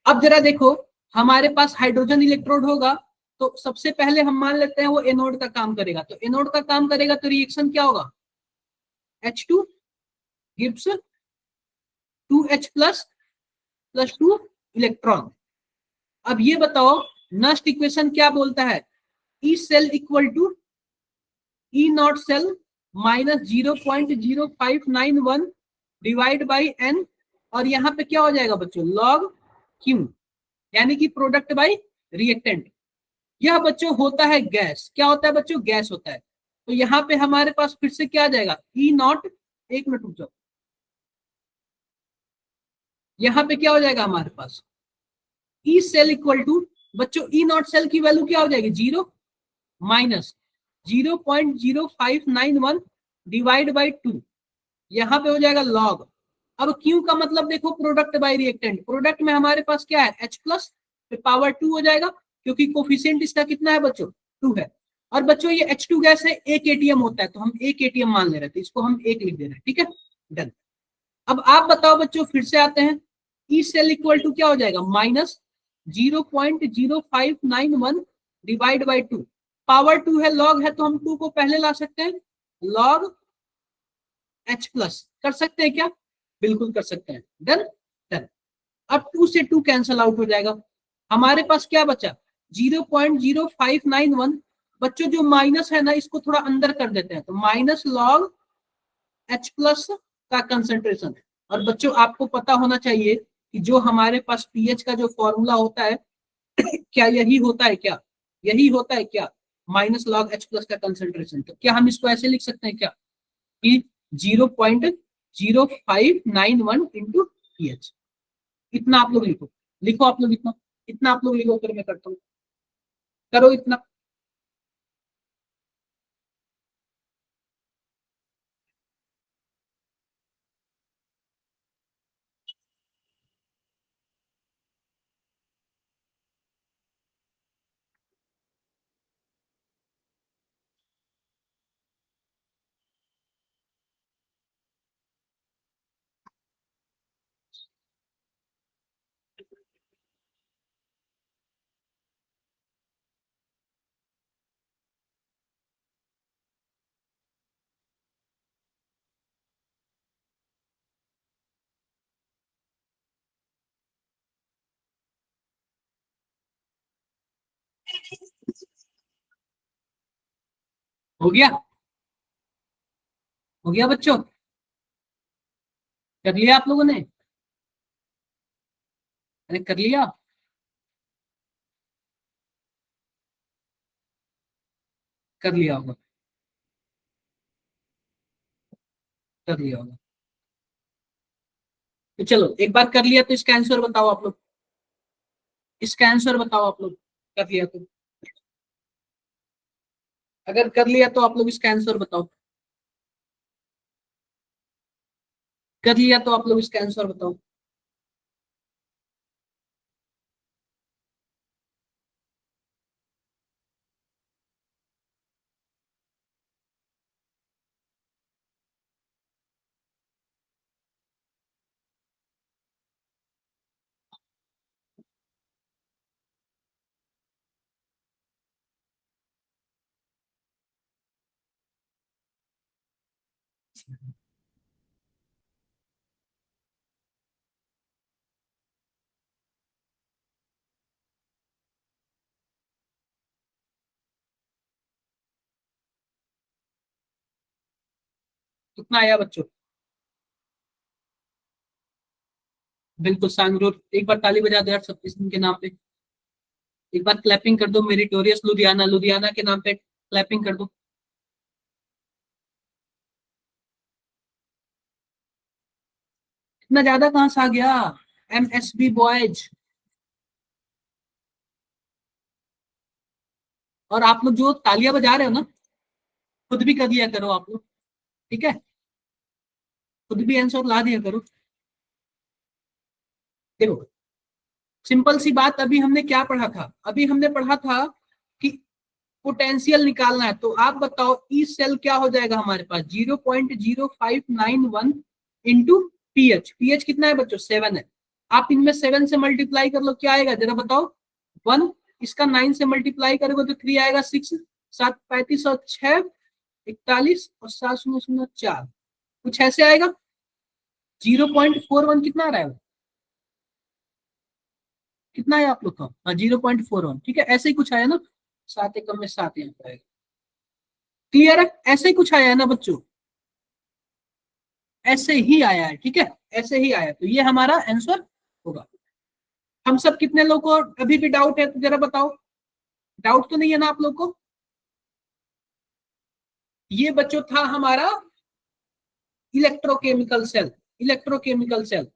अब जरा देखो, हमारे पास हाइड्रोजन इलेक्ट्रोड होगा, तो सबसे पहले हम मान लेते हैं वो एनोड का काम करेगा। तो एनोड का काम करेगा तो रिएक्शन क्या होगा? H2 gives 2H plus plus 2 electron. अब ये बताओ नेक्स्ट इक्वेशन क्या बोलता है, E cell equal to E not cell minus 0.0591 divide by N, और यहाँ पे क्या हो जाएगा बच्चों, लॉग क्यू, यानी कि प्रोडक्ट बाई रिएक्टेंट। यह बच्चों होता है गैस, क्या होता है बच्चों, गैस होता है। तो यहाँ पे हमारे पास फिर से क्या आ जाएगा, ई नॉट, एक मिनट रुक जाओ, यहाँ पे क्या हो जाएगा हमारे पास, ई सेल इक्वल टू बच्चों ई नॉट सेल की वैल्यू क्या हो जाएगी, 0 माइनस 0.0591 डिवाइड बाई 2, यहाँ पे हो जाएगा लॉग। अब क्यू का मतलब देखो प्रोडक्ट बाय रिएक्टेंट, प्रोडक्ट में हमारे पास क्या है H प्लस, फिर पावर 2 हो जाएगा, क्योंकि कोफिशिएंट इसका कितना है बच्चों, 2 है। और बच्चों ये H2 गैस है, एक एटीएम होता है, तो हम एक एटीएम मान ले रहे थे, इसको हम एक लिख दे रहे हैं, ठीक है, डन। अब आप बताओ बच्चों, फिर से आते हैं, ई सेल इक्वल टू क्या हो जाएगा, माइनस 0.0591 डिवाइड बाई 2, पावर 2 है, लॉग है, तो हम 2 को पहले ला सकते हैं, लॉग H प्लस, कर सकते हैं क्या, बिल्कुल कर सकते हैं, डन डन। अब 2 से 2 कैंसल आउट हो जाएगा, हमारे पास क्या बचा 0.0591, बच्चों जो माइनस है ना इसको थोड़ा अंदर कर देते हैं, तो माइनस लॉग H प्लस का कंसेंट्रेशन। और बच्चों आपको पता होना चाहिए कि जो हमारे पास पीएच का जो फॉर्मूला होता है क्या यही होता है, क्या यही होता है क्या, माइनस लॉग H प्लस का कंसेंट्रेशन। तो क्या हम इसको ऐसे लिख सकते हैं क्या कि 0.0591 इंटू पीएच, इतना आप लोग लिखो, लिखो आप लोग इतना, इतना आप लोग लिखो, फिर मैं करता हूँ, करो इतना। हो गया, हो गया बच्चों, कर लिया आप लोगों ने, अरे कर लिया, कर लिया होगा, कर लिया होगा। तो चलो एक बार कर लिया तो इसका आंसर बताओ आप लोग, इसका आंसर बताओ आप लोग, कर लिया तो, अगर कर लिया तो आप लोग इसका आंसर बताओ, कर लिया तो आप लोग इसका आंसर बताओ। कितना आया बच्चों, बिल्कुल सांगरूर, एक बार ताली बजा दो यार सतीश दिन के नाम पे, एक बार क्लैपिंग कर दो, मेरिटोरियस लुधियाना, लुधियाना के नाम पे क्लैपिंग कर दो। इतना ज्यादा कहां से आ गया, एमएसबी बॉयज। और आप लोग जो तालियां बजा रहे हो ना, खुद भी कर लिया करो आप लोग, ठीक है, खुद भी आंसर ला दिया करो। देखो सिंपल सी बात, अभी हमने क्या पढ़ा था, अभी हमने पढ़ा था कि पोटेंशियल निकालना है, तो आप बताओ ई सेल क्या हो जाएगा हमारे पास, 0.0591 इंटू पीएच, पीएच कितना है बच्चों, 7 है, आप इनमें 7 से मल्टीप्लाई कर लो, क्या आएगा जरा बताओ, 1, इसका 9 से मल्टीप्लाई करोगे तो 3 आएगा, 6 7 35 और 6 41 और 7 0 0 4, कुछ ऐसे आएगा। 0.41 कितना आ रहा है, कितना है आप लोग का? हाँ 0.41, ठीक है, ऐसे ही कुछ आया ना, 7 एकम में 7 यहाँ पर आएगा। क्लियर है, ऐसे ही कुछ आया है ना बच्चों, ऐसे ही आया है, ठीक है, ऐसे ही आया, तो ये हमारा आंसर होगा। हम सब कितने लोग को अभी भी डाउट है तो जरा बताओ, डाउट तो नहीं है ना आप लोग को? ये बच्चों था हमारा इलेक्ट्रोकेमिकल सेल, इलेक्ट्रोकेमिकल सेल।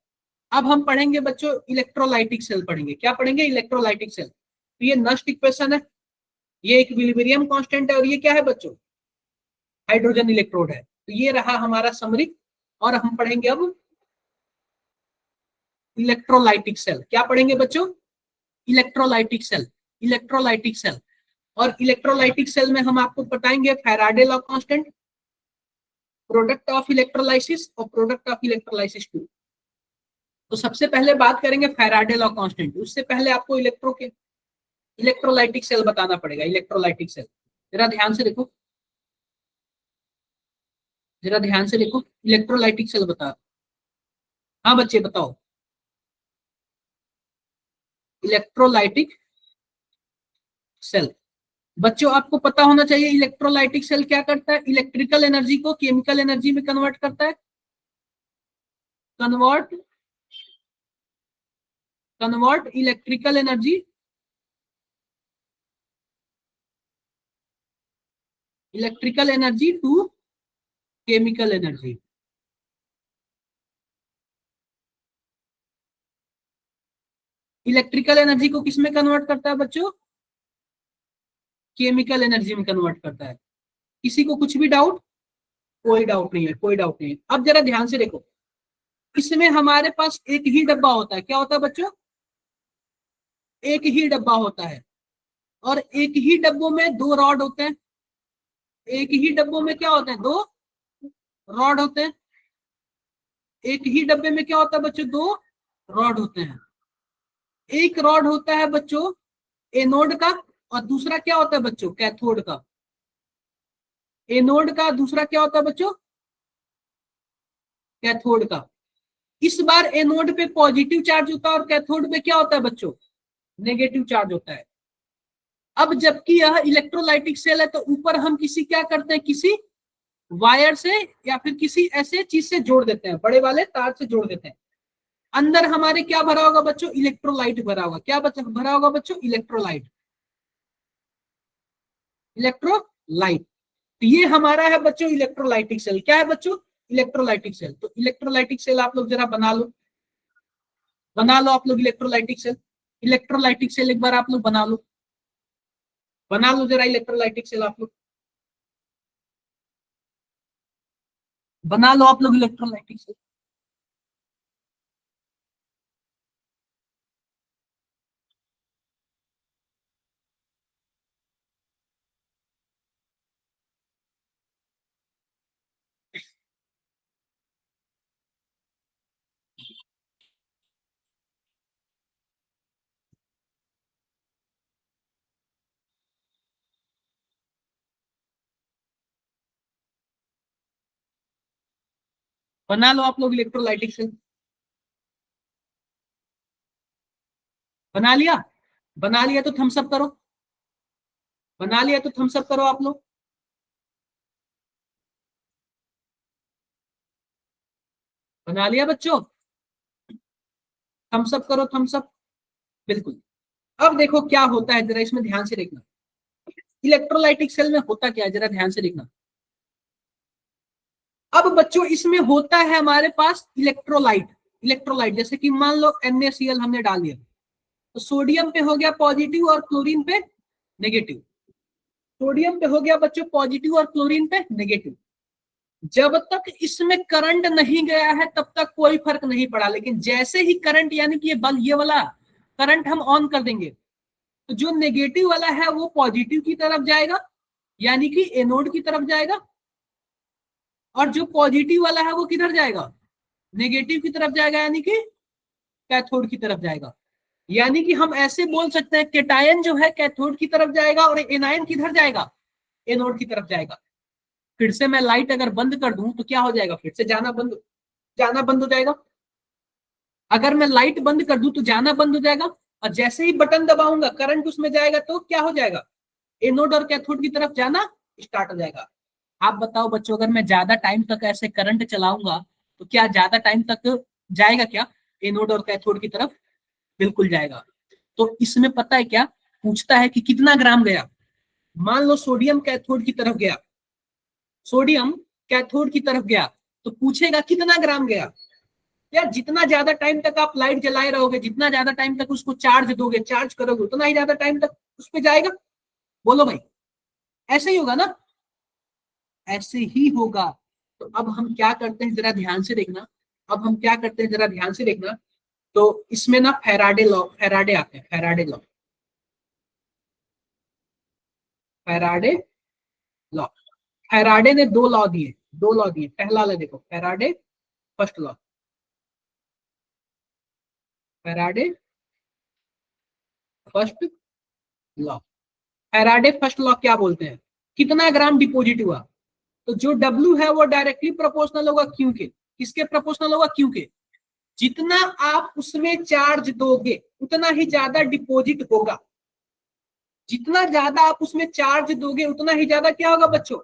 अब हम पढ़ेंगे बच्चों इलेक्ट्रोलाइटिक सेल पढ़ेंगे। क्या पढ़ेंगे? Electrolytic cell. तो ये नष्ट इक्वेशन है, ये इक्विलिब्रियम कांस्टेंट है, और ये क्या है बच्चों? हाइड्रोजन इलेक्ट्रोड है। तो ये रहा हमारा समरी, और हम पढ़ेंगे अब इलेक्ट्रोलाइटिक सेल। क्या पढ़ेंगे बच्चों? Electrolytic cell, electrolytic cell. और इलेक्ट्रोलाइटिक सेल में हम आपको बताएंगे Faraday law constant, product of electrolysis और प्रोडक्ट ऑफ इलेक्ट्रोलाइसिस 2। तो सबसे पहले बात करेंगे फैराडे लॉ कांस्टेंट। उससे पहले आपको इलेक्ट्रोलाइटिक सेल बताना पड़ेगा। इलेक्ट्रोलाइटिक सेल जरा ध्यान से देखो, जरा ध्यान से देखो, इलेक्ट्रोलाइटिक सेल बता। हाँ बच्चे बताओ, इलेक्ट्रोलाइटिक सेल। बच्चों आपको पता होना चाहिए इलेक्ट्रोलाइटिक सेल क्या करता है? इलेक्ट्रिकल एनर्जी को केमिकल एनर्जी में कन्वर्ट करता है। Convert electrical energy to chemical energy. Electrical energy को किस में कन्वर्ट करता है बच्चों? केमिकल एनर्जी में कन्वर्ट करता है। किसी को कुछ भी डाउट? कोई डाउट नहीं है, कोई डाउट नहीं है। अब जरा ध्यान से देखो, इसमें हमारे पास एक ही डब्बा होता है। क्या होता है बच्चों? एक ही डब्बा होता है, और एक ही डब्बों में 2 रॉड होते हैं। एक ही डब्बों में क्या होते हैं? 2 रॉड होते हैं। एक ही डब्बे में क्या होता है बच्चों? 2 रॉड होते हैं। एक रॉड होता है बच्चों एनोड का, और दूसरा क्या होता है बच्चों? कैथोड का। एनोड का, दूसरा क्या होता है बच्चों? कैथोड का। इस बार एनोड पे पॉजिटिव चार्ज होता है और कैथोड पे क्या होता है बच्चों? नेगेटिव चार्ज होता है। अब जबकि यह इलेक्ट्रोलाइटिक सेल है, तो ऊपर हम किसी क्या करते हैं? किसी वायर से या फिर किसी ऐसे चीज से जोड़ देते हैं, बड़े वाले तार से जोड़ देते हैं। अंदर हमारे क्या भरा होगा बच्चों? इलेक्ट्रोलाइट भरा होगा। क्या भरा होगा बच्चों? Electrolyte, electrolyte. तो ये हमारा है बच्चों इलेक्ट्रोलाइटिक सेल। क्या है बच्चों? Electrolytic cell. तो इलेक्ट्रोलाइटिक सेल आप लोग जरा बना लो, बना लो आप लोग इलेक्ट्रोलाइटिक सेल। इलेक्ट्रोलाइटिक सेल एक बार आप लोग बना लो, बना लो जरा इलेक्ट्रोलाइटिक सेल आप लोग, बना लो आप लोग इलेक्ट्रोलाइटिक सेल। बना लो आप लोग इलेक्ट्रोलाइटिक सेल। बना लिया? बना लिया तो थम्स अप करो, बना लिया तो थम्स अप करो आप लोग। बना लिया बच्चों? थम्स अप करो, थम्स अप। बिल्कुल। अब देखो क्या होता है, जरा इसमें ध्यान से देखना। इलेक्ट्रोलाइटिक सेल में होता क्या है, जरा ध्यान से देखना। अब बच्चों इसमें होता है हमारे पास इलेक्ट्रोलाइट। इलेक्ट्रोलाइट जैसे कि मान लो NaCl हमने डाल दिया, तो सोडियम पे हो गया पॉजिटिव और क्लोरीन पे नेगेटिव। सोडियम पे हो गया बच्चों पॉजिटिव और क्लोरीन पे नेगेटिव। जब तक इसमें करंट नहीं गया है तब तक कोई फर्क नहीं पड़ा, लेकिन जैसे ही करंट यानी कि ये वाला करंट हम ऑन कर देंगे, तो जो नेगेटिव वाला है वो पॉजिटिव की तरफ जाएगा, यानी कि एनोड की तरफ जाएगा, और जो पॉजिटिव वाला है वो किधर जाएगा? नेगेटिव की तरफ जाएगा, यानी कि कैथोड की तरफ जाएगा। यानी कि हम ऐसे बोल सकते हैं केटायन जो है कैथोड की तरफ जाएगा और एनायन किधर जाएगा? एनोड की तरफ जाएगा। फिर से मैं लाइट अगर बंद कर दूं तो क्या हो जाएगा? फिर से जाना बंद, जाना बंद हो जाएगा। अगर मैं लाइट बंद कर दूं तो जाना बंद हो जाएगा, और जैसे ही बटन दबाऊंगा करंट उसमें जाएगा तो क्या हो जाएगा, एनोड और कैथोड की तरफ जाना स्टार्ट हो जाएगा। आप बताओ बच्चों, अगर मैं ज्यादा टाइम तक ऐसे करंट चलाऊंगा तो क्या ज्यादा टाइम तक जाएगा क्या एनोड और कैथोड की तरफ? बिल्कुल जाएगा। तो इसमें पता है क्या पूछता है कि कितना ग्राम गया। मान लो सोडियम कैथोड की तरफ गया, सोडियम कैथोड की तरफ गया, तो पूछेगा कितना ग्राम गया। यार जितना ज्यादा टाइम तक आप लाइट जलाए रहोगे, जितना ज्यादा टाइम तक उसको चार्ज दोगे, चार्ज करोगे, उतना ही ज्यादा टाइम तक उस पर जाएगा। बोलो भाई, ऐसे ही होगा ना, ऐसे ही होगा। तो अब हम क्या करते हैं जरा ध्यान से देखना, अब हम क्या करते हैं जरा ध्यान से देखना। तो इसमें ना फैराडे लॉ, फैराडे आते हैं, Faraday law, Faraday law. Faraday ने दो लॉ दिए, दो लॉ दिए। पहला लॉ देखो, Faraday first law, Faraday first law. Faraday first law क्या बोलते हैं, कितना ग्राम डिपॉजिट हुआ। तो जो डब्ल्यू है वो डायरेक्टली प्रोपोर्शनल होगा क्यू के। किसके प्रोपोर्शनल होगा, क्यू के। जितना आप उसमें चार्ज दोगे उतना ही ज्यादा डिपॉजिट होगा। जितना ज्यादा आप उसमें चार्ज दोगे उतना ही ज्यादा क्या होगा बच्चों,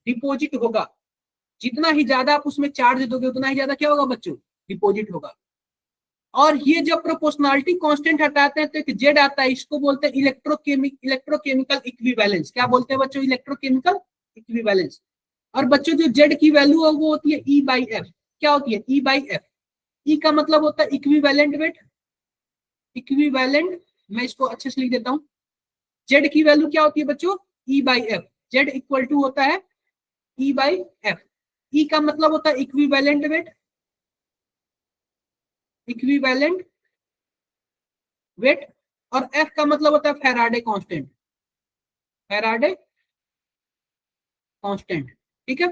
डिपॉजिट होगा। जितना ही ज्यादा आप उसमें चार्ज दोगे उतना ही ज्यादा क्या होगा बच्चों, डिपॉजिट होगा। और ये जब प्रोपोर्शनलिटी कांस्टेंट हटाते हैं तो एक जेड आता है, इसको बोलते हैं इलेक्ट्रोकेमिकल इक्विवेलेंस। क्या बोलते हैं बच्चों, इलेक्ट्रोकेमिकल इक्विवेलेंस। और बच्चों जो जेड की वैल्यू है वो होती है ई बाई एफ। क्या होती है, ई बाई एफ। ई का मतलब होता है इक्विवेलेंट वेट, इक्विवेलेंट। मैं इसको अच्छे से लिख देता हूं। जेड की वैल्यू क्या होती है बच्चों, E by F. Z equal to होता है ई बाई एफ। ई का मतलब होता है इक्विवेलेंट वेट, इक्विवेलेंट वेट। और एफ का मतलब होता है फैराडे कांस्टेंट, फैराडे कांस्टेंट। ठीक है।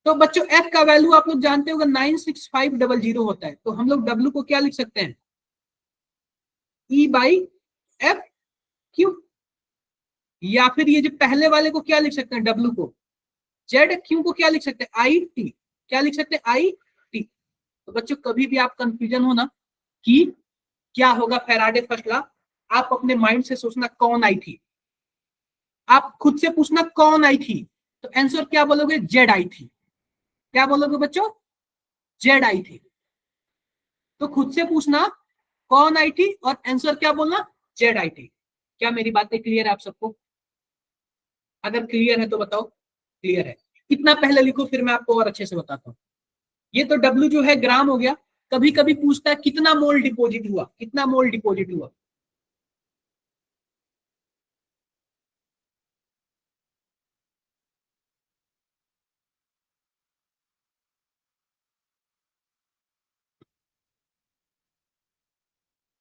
तो बच्चों एफ का वैल्यू आप लोग जानते होगा 96500 होता है। तो हम लोग डब्ल्यू को क्या लिख सकते हैं, ई बाई एफ क्यू। या फिर ये जो पहले वाले को क्या लिख सकते हैं, डब्ल्यू को, जेड। क्यू को क्या लिख सकते हैं, आई टी। क्या लिख सकते हैं, आई टी। तो बच्चों कभी भी आप कंफ्यूजन हो ना कि क्या होगा फैराडे फर्स्ट लॉ, आप अपने माइंड से सोचना कौन आई थी। आप खुद से पूछना कौन आई थी, तो आंसर क्या बोलोगे, जेड आई थी। क्या बोलोगे बच्चों, जेड आई थी। तो खुद से पूछना कौन आई थी और आंसर क्या बोलना, जेड आई थी। क्या मेरी बातें क्लियर है आप सबको? अगर क्लियर है तो बताओ क्लियर है। इतना पहले लिखो फिर मैं आपको और अच्छे से बताता हूँ। ये तो डब्ल्यू जो है ग्राम हो गया। कभी कभी पूछता है कितना मोल डिपॉजिट हुआ, कितना मोल डिपॉजिट हुआ।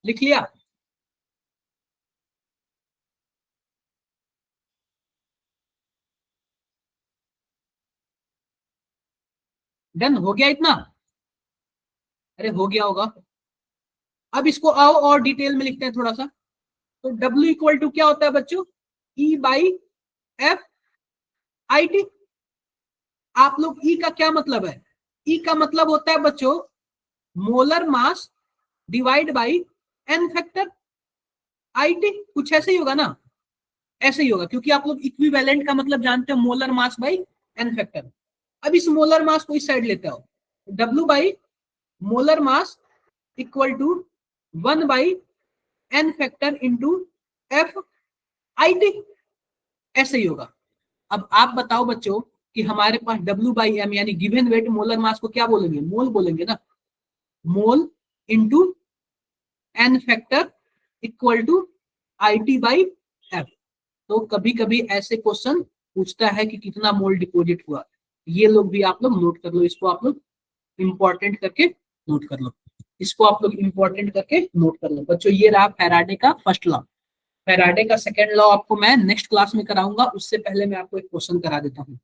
लिख लिया, डन हो गया इतना। अरे हो गया होगा। अब इसको आओ और डिटेल में लिखते हैं थोड़ा सा। तो W इक्वल टू क्या होता है बच्चों, E by F I T. आप लोग E का क्या मतलब है, E का मतलब होता है बच्चों molar mass divide by N factor I T. कुछ ऐसे ही होगा ना, ऐसे ही होगा, क्योंकि आप लोग इक्विवेलेंट का मतलब जानते हो, molar mass by N factor. अब इस मोलर मास को इस साइड लेते हो, W by molar mass equal to 1 by N factor into F I T. ऐसे ही होगा। अब आप बताओ बच्चों कि हमारे पास W बाई एम यानी गिवन वेट मोलर मास को क्या बोलेंगे, मोल बोलेंगे ना। Mole into N factor equal to I T by F. तो कभी कभी ऐसे क्वेश्चन पूछता है कि कितना मोल डिपॉजिट हुआ। ये लोग भी आप लोग नोट कर लो, इसको आप लोग इंपॉर्टेंट करके नोट कर लो, इसको आप लोग इंपॉर्टेंट करके नोट कर लो बच्चों। ये रहा फैराडे का फर्स्ट लॉ। फैराडे का सेकंड लॉ आपको मैं नेक्स्ट क्लास में कराऊंगा, उससे पहले मैं आपको एक क्वेश्चन करा देता हूँ।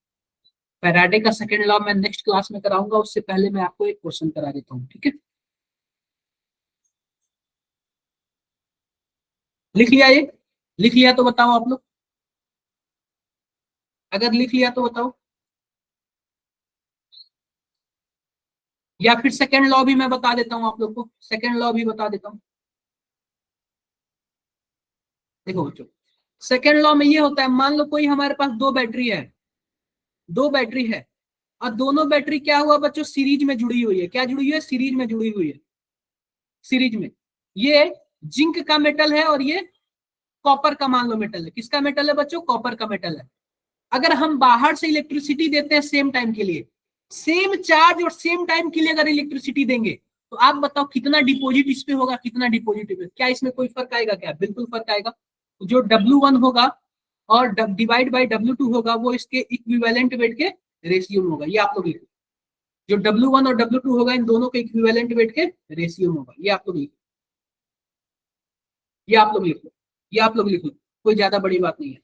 फैराडे का सेकंड लॉ मैं नेक्स्ट क्लास में कराऊंगा, उससे पहले मैं आपको एक क्वेश्चन करा देता हूँ, ठीक है। लिख लिया ये, लिख लिया तो बताओ आप लोग, अगर लिख लिया तो बताओ। या फिर सेकेंड लॉ भी मैं बता देता हूं आप लोग को, सेकेंड लॉ भी बता देता हूं। देखो बच्चों, सेकेंड लॉ में ये होता है, मान लो कोई हमारे पास दो बैटरी है, दो बैटरी है, और दोनों बैटरी क्या हुआ बच्चों, सीरीज में जुड़ी हुई है। क्या जुड़ी हुई है? सीरीज में जुड़ी हुई है। सीरीज में ये जिंक का मेटल है और ये कॉपर का मान लो मेटल है। किसका मेटल है बच्चों? कॉपर का मेटल है। अगर हम बाहर से इलेक्ट्रिसिटी देते हैं सेम टाइम के लिए, सेम चार्ज और सेम टाइम के लिए अगर इलेक्ट्रिसिटी देंगे, तो आप बताओ कितना डिपॉजिट इस पे होगा, कितना डिपॉजिट इस पे? क्या इसमें कोई फर्क आएगा? क्या बिल्कुल फर्क आएगा। जो W1 होगा और डिवाइड बाई W2 होगा, वो इसके इक्विवेलेंट वेट के रेशियो में होगा। ये आप लोग लिखो, जो W1 और W2 होगा इन दोनों के इक्विवेलेंट वेट के रेशियो में होगा। ये आप लोग लिखो, ये आप लोग लिख लो, ये आप लोग लिख लो, कोई ज्यादा बड़ी बात नहीं है।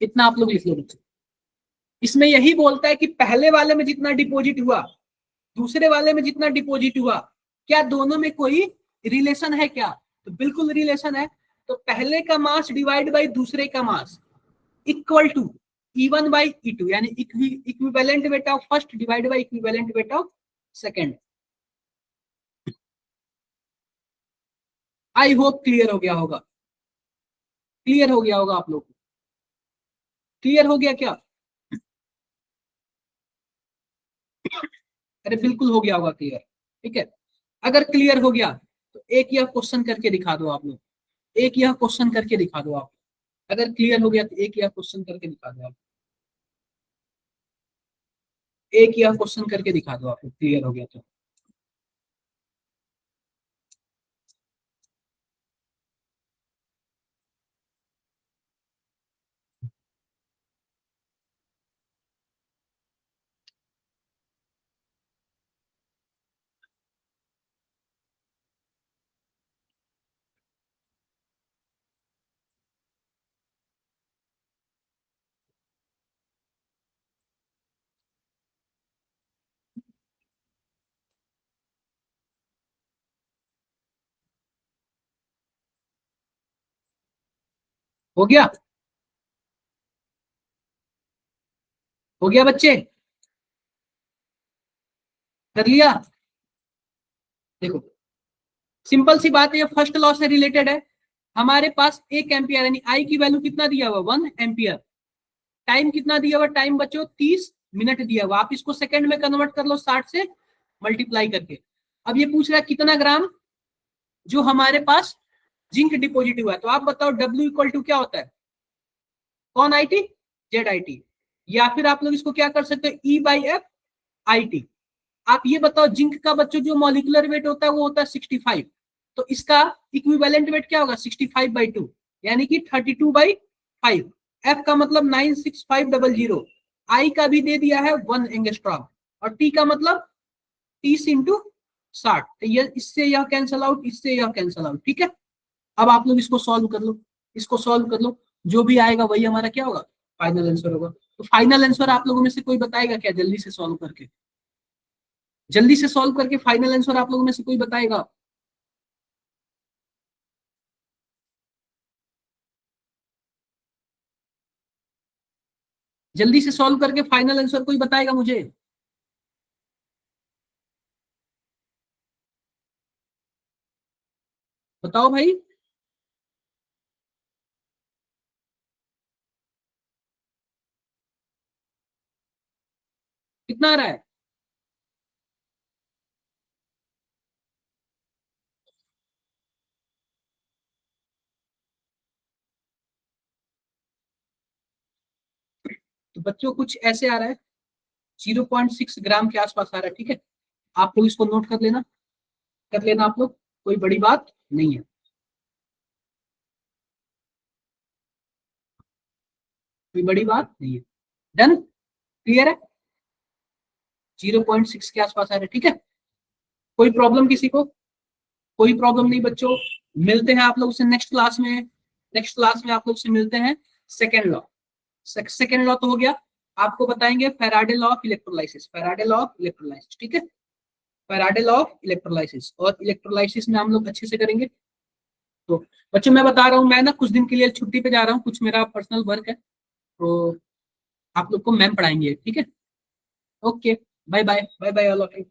इतना आप लोग लिख लो बच्चों। इसमें यही बोलता है कि पहले वाले में जितना डिपॉजिट हुआ, दूसरे वाले में जितना डिपॉजिट हुआ, क्या दोनों में कोई रिलेशन है क्या? तो बिल्कुल रिलेशन है। तो पहले का मास डिवाइड बाई दूसरे का मास equal to E1 by E2, यानी equivalent weight of first divide by equivalent weight of second. I hope clear हो गया होगा, क्लियर हो गया होगा आप लोग को। क्लियर हो गया क्या? अरे बिल्कुल हो गया होगा क्लियर। ठीक है, अगर क्लियर हो गया तो एक यह क्वेश्चन करके दिखा दो आप लोग, एक यह क्वेश्चन करके दिखा दो आप। अगर क्लियर हो गया तो एक यह क्वेश्चन करके दिखा दो आप, एक यह क्वेश्चन करके दिखा दो आप, क्लियर हो गया तो। हो गया, हो गया बच्चे, कर लिया। देखो सिंपल सी बात है, ये फर्स्ट लॉ से रिलेटेड है। हमारे पास 1 एम्पियर यानी आई की वैल्यू कितना दिया हुआ? 1 एम्पियर। टाइम कितना दिया हुआ? टाइम बच्चों 30 मिनट दिया हुआ। आप इसको सेकंड में कन्वर्ट कर लो 60 से मल्टीप्लाई करके। अब ये पूछ रहा है कितना ग्राम जो हमारे पास जिंक डिपॉजिट हुआ है। तो आप बताओ W इक्वल टू क्या होता है? कौन I T? Z I T. या फिर आप लोग इसको क्या कर सकते हो? E by F I T. आप ये बताओ जिंक का बच्चों जो मॉलिक्यूलर वेट होता है वो होता है 65, तो इसका इक्विवेलेंट वेट क्या होगा? 65/2, यानी कि 32/5। एफ का मतलब 96500। आई का भी दे दिया है 1 एंगस्ट्रॉम, और टी का मतलब 30 × 60। तो ये इससे यह कैंसल आउट, इससे यह कैंसल आउट। ठीक है, अब आप लोग इसको सॉल्व कर लो, इसको सॉल्व कर लो, जो भी आएगा वही हमारा क्या होगा? फाइनल आंसर होगा। तो फाइनल आंसर आप लोगों में से कोई बताएगा क्या? जल्दी से सॉल्व करके, जल्दी से सॉल्व करके फाइनल आंसर आप लोगों में से कोई बताएगा? जल्दी से सॉल्व करके फाइनल आंसर कोई बताएगा मुझे? बताओ भाई। कितना आ रहा है? तो बच्चों कुछ ऐसे आ रहा है, 0.6 ग्राम के आसपास आ रहा है। ठीक है, आप लोग इसको नोट कर लेना, कर लेना आप लोग, कोई बड़ी बात नहीं है, कोई बड़ी बात नहीं है। डन, क्लियर है? 0.6 के आसपास आ रहा है। ठीक है, कोई प्रॉब्लम किसी को? कोई प्रॉब्लम नहीं बच्चों। मिलते हैं आप लोग से नेक्स्ट क्लास में, नेक्स्ट क्लास में आप लोग से मिलते हैं। सेकेंड लॉ, सेकेंड लॉ तो हो गया, आपको बताएंगे Faraday law of electrolysis, Faraday law of electrolysis. ठीक है, फैराडे लॉ ऑफ इलेक्ट्रोलाइसिस, और इलेक्ट्रोलाइसिस में हम लोग अच्छे से करेंगे। तो बच्चों मैं बता रहा हूँ, मैं ना कुछ दिन के लिए छुट्टी पे जा रहा हूँ, कुछ मेरा पर्सनल वर्क है, तो आप लोग को मैम पढ़ाएंगे, ठीक है। Okay, bye bye, bye bye all of you.